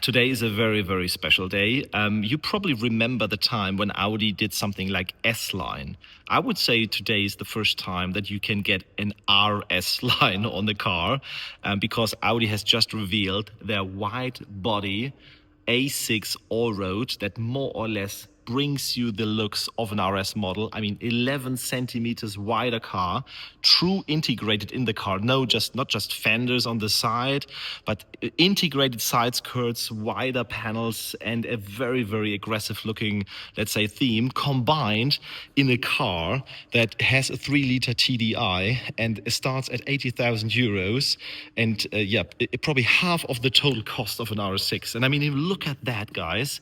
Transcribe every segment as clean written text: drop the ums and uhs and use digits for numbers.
today is a very, very special day. You probably remember the time when Audi did something like S-Line. I would say today is the first time that you can get an RS line on the car because Audi has just revealed their wide body A6 Allroad that more or less brings you the looks of an RS model. I mean, 11 centimeters wider car, true integrated in the car. No, not just fenders on the side, but integrated side skirts, wider panels, and a very, very aggressive looking, let's say, theme combined in a car that has a 3-liter TDI and starts at 80,000 euros. And probably half of the total cost of an RS6. And I mean, if you look at that, guys,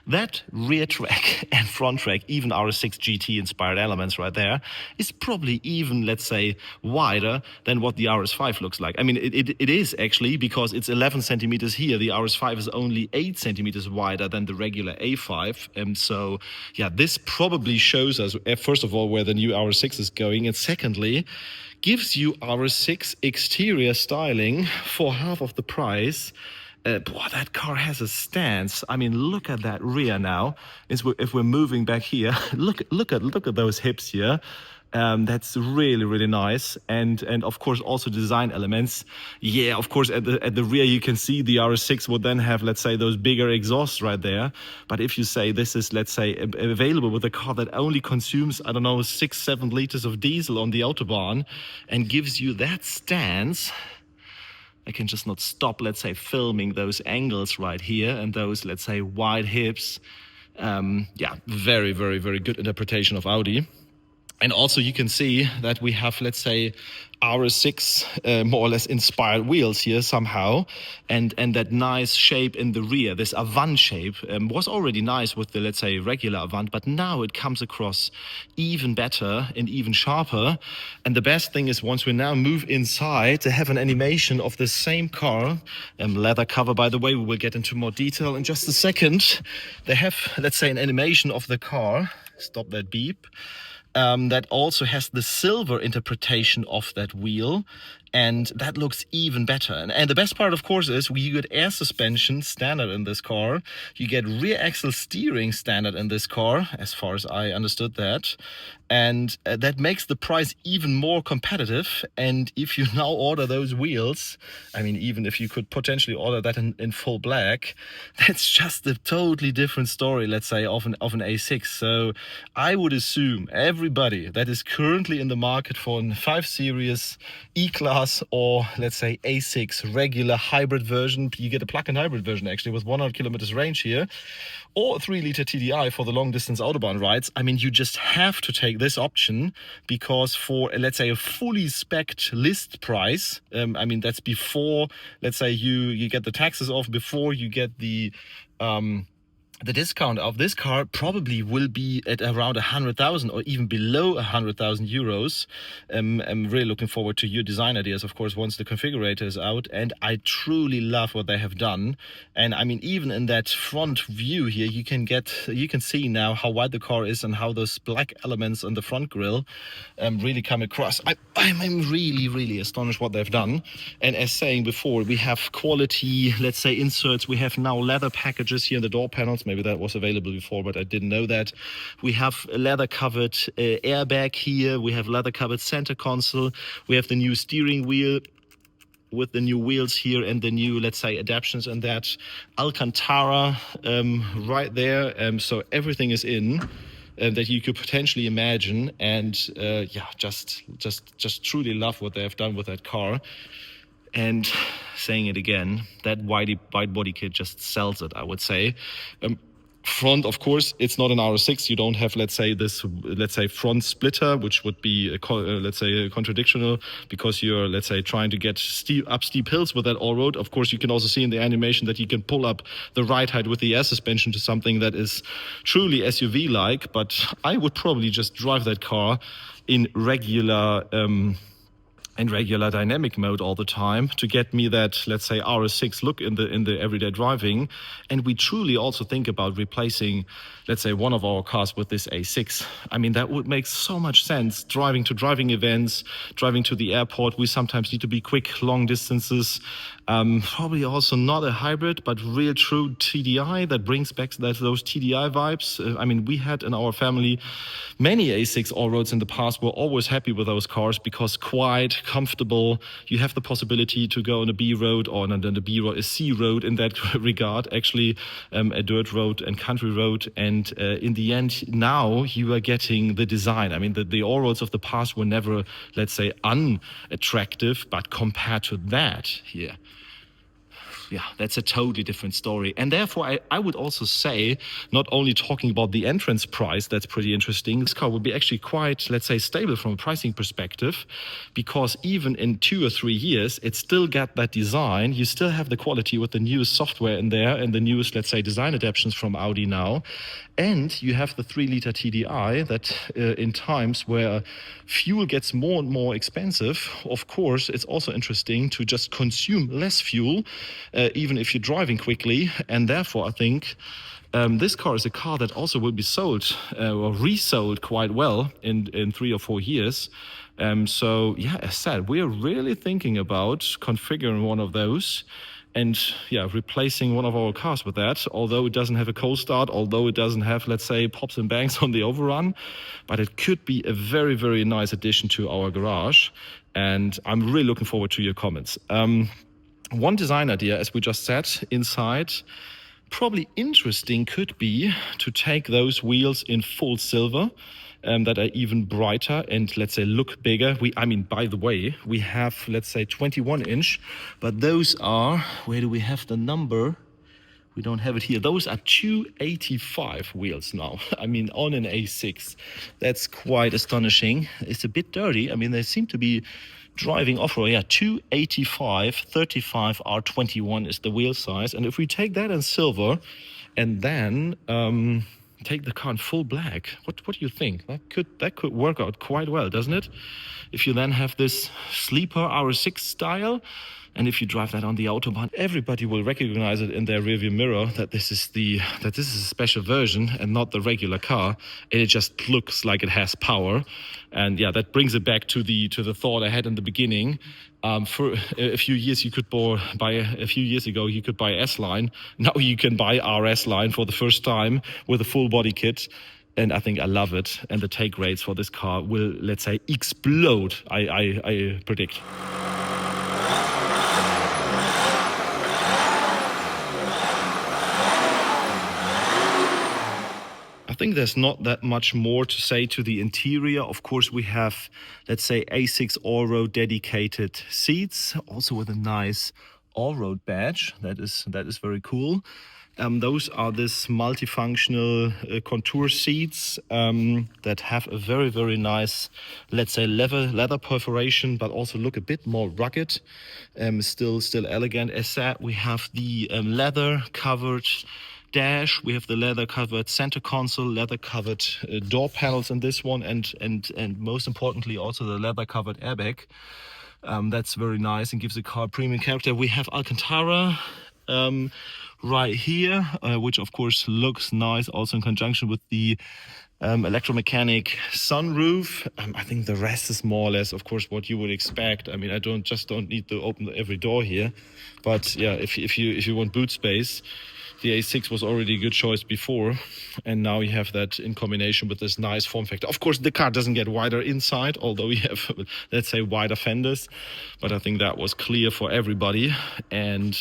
that rear track and front track, even RS6 GT inspired elements right there, is probably even, let's say, wider than what the RS5 looks like. I mean, it is actually, because it's 11 centimeters here. The RS5 is only 8 centimeters wider than the regular A5. So yeah, this probably shows us, first of all, where the new RS6 is going, and secondly, gives you RS6 exterior styling for half of the price. Boy, that car has a stance. I mean, look at that rear now. If we're moving back here, look at those hips here. That's really, really nice. And of course also design elements. Yeah, of course at the rear you can see the RS6 would then have, let's say, those bigger exhausts right there. But if you say this is, let's say, available with a car that only consumes, I don't know, 6-7 liters of diesel on the Autobahn and gives you that stance, I can just not stop, let's say, filming those angles right here and those, let's say, wide hips. Yeah, very, very, very good interpretation of Audi. And also you can see that we have, let's say, RS6 more or less inspired wheels here somehow, and that nice shape in the rear, this Avant shape, was already nice with the, let's say, regular Avant, but now it comes across even better and even sharper. And the best thing is, once we now move inside, to have an animation of the same car, leather cover, by the way, we will get into more detail in just a second. They have, let's say, an animation of the car, stop that beep, that also has the silver interpretation of that wheel, and that looks even better. And the best part, of course, is you get air suspension standard in this car. You get rear axle steering standard in this car, as far as I understood that. And that makes the price even more competitive. And if you now order those wheels, I mean, even if you could potentially order that in full black, that's just a totally different story, let's say, of an A6. So I would assume everybody that is currently in the market for a 5 Series E-Class or, let's say, A6 regular hybrid version, you get a plug-in hybrid version actually with 100 kilometers range here, or a 3-liter TDI for the long-distance Autobahn rides. I mean, you just have to take this option, because for, let's say, a fully spec'd list price, I mean, that's before, let's say, you get the taxes off, before you get the discount of this car, probably will be at around 100,000 or even below 100,000 euros. I'm really looking forward to your design ideas, of course, once the configurator is out. And I truly love what they have done. And I mean, even in that front view here, you can see now how wide the car is and how those black elements on the front grille really come across. I'm really, really astonished what they've done. And as saying before, we have quality, let's say, inserts. We have now leather packages here in the door panels. Maybe that was available before, but I didn't know that. We have a leather-covered airbag here. We have leather-covered center console. We have the new steering wheel with the new wheels here and the new, let's say, adaptions and that. Alcantara right there. So everything is in that you could potentially imagine. And yeah, just truly love what they have done with that car. And saying it again, that wide body kit just sells it, I would say. Front, of course, it's not an RS6. You don't have, let's say, front splitter, which would be, let's say, contradictional, because you're, let's say, trying to get up steep hills with that Allroad. Of course, you can also see in the animation that you can pull up the ride height with the air suspension to something that is truly SUV-like. But I would probably just drive that car in regular dynamic mode all the time to get me that, let's say, RS6 look in the everyday driving. And we truly also think about replacing, let's say, one of our cars with this A6. I mean, that would make so much sense. Driving to driving events, driving to the airport, we sometimes need to be quick, long distances. Probably also not a hybrid, but real true TDI that brings back those TDI vibes. I mean, we had in our family many A6 Allroads in the past. We're always happy with those cars because quiet, comfortable. You have the possibility to go on a B road, or not on the B road, a C road in that regard, actually a dirt road and country road. And in the end, now you are getting the design. I mean, the Allroads of the past were never, let's say, unattractive, but compared to that here, yeah, that's a totally different story. And therefore, I would also say, not only talking about the entrance price, that's pretty interesting, this car would be actually quite, let's say, stable from a pricing perspective, because even in 2 or 3 years, it still got that design. You still have the quality with the newest software in there and the newest, let's say, design adaptations from Audi now. And you have the 3-liter TDI that in times where fuel gets more and more expensive, of course, it's also interesting to just consume less fuel, even if you're driving quickly. And therefore, I think this car is a car that also will be sold or resold quite well in 3 or 4 years. So, yeah, as said, we are really thinking about configuring one of those and, yeah, replacing one of our cars with that, although it doesn't have a cold start, although it doesn't have, let's say, pops and bangs on the overrun, but it could be a very, very nice addition to our garage. And I'm really looking forward to your comments. One design idea, as we just said, inside, probably interesting could be to take those wheels in full silver that are even brighter and, let's say, look bigger. I mean, by the way, we have, let's say, 21-inch, but those are, where do we have the number? We don't have it here. Those are 285 wheels now. I mean, on an A6. That's quite astonishing. It's a bit dirty. I mean, they seem to be driving off-road. Yeah, 285, 35 R21 is the wheel size. And if we take that in silver and then take the car in full black, what do you think? That could work out quite well, doesn't it? If you then have this sleeper R6 style, and if you drive that on the Autobahn, everybody will recognize it in their rearview mirror that this is a special version and not the regular car, and it just looks like it has power. And yeah, that brings it back to the thought I had in the beginning. For a few years, a few years ago, you could buy S-Line. Now you can buy RS Line for the first time with a full body kit. And I think I love it. And the take rates for this car will, let's say, explode, I predict. I think there's not that much more to say to the interior. Of course, we have, let's say, A6 Allroad dedicated seats, also with a nice Allroad badge. That is very cool. Those are this multifunctional contour seats that have a very, very nice, let's say, leather perforation, but also look a bit more rugged, still elegant. As said, we have the leather covered dash, we have the leather covered center console, leather covered door panels in this one, and most importantly also the leather covered airbag. That's very nice and gives the car premium character. We have Alcantara right here, which of course looks nice also in conjunction with the electromechanic sunroof. I think the rest is more or less, of course, what you would expect. I mean, I don't need to open every door here, but yeah, if you want boot space, the A6 was already a good choice before, and now you have that in combination with this nice form factor. Of course, the car doesn't get wider inside, although we have, let's say, wider fenders, but I think that was clear for everybody. And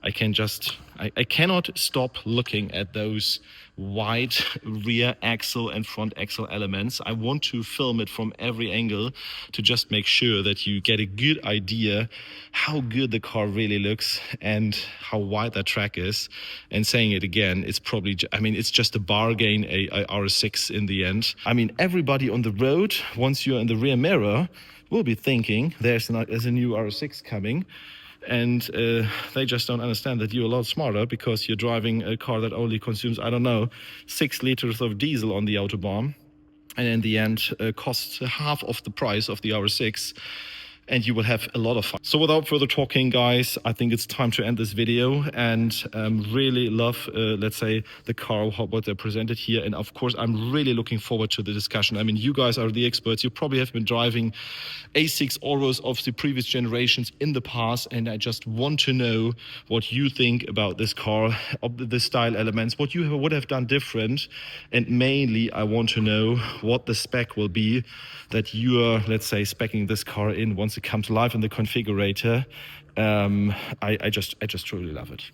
I cannot stop looking at those wide rear axle and front axle elements. I want to film it from every angle to just make sure that you get a good idea how good the car really looks and how wide that track is. And saying it again, it's probably, it's just a bargain, a R6 in the end. I mean, everybody on the road, once you're in the rear mirror, will be thinking there's a new R6 coming. And they just don't understand that you're a lot smarter because you're driving a car that only consumes, 6 liters of diesel on the Autobahn, and in the end costs half of the price of the R6. and you will have a lot of fun. So without further talking, guys, I think it's time to end this video, and really love, let's say, the car, what they presented here. And of course, I'm really looking forward to the discussion. I mean, you guys are the experts. You probably have been driving A6 Allroads of the previous generations in the past, and I just want to know what you think about this car, of the style elements, what you would have done different, and mainly I want to know what the spec will be that you are, let's say, speccing this car in once it comes live in the configurator. I just truly love it.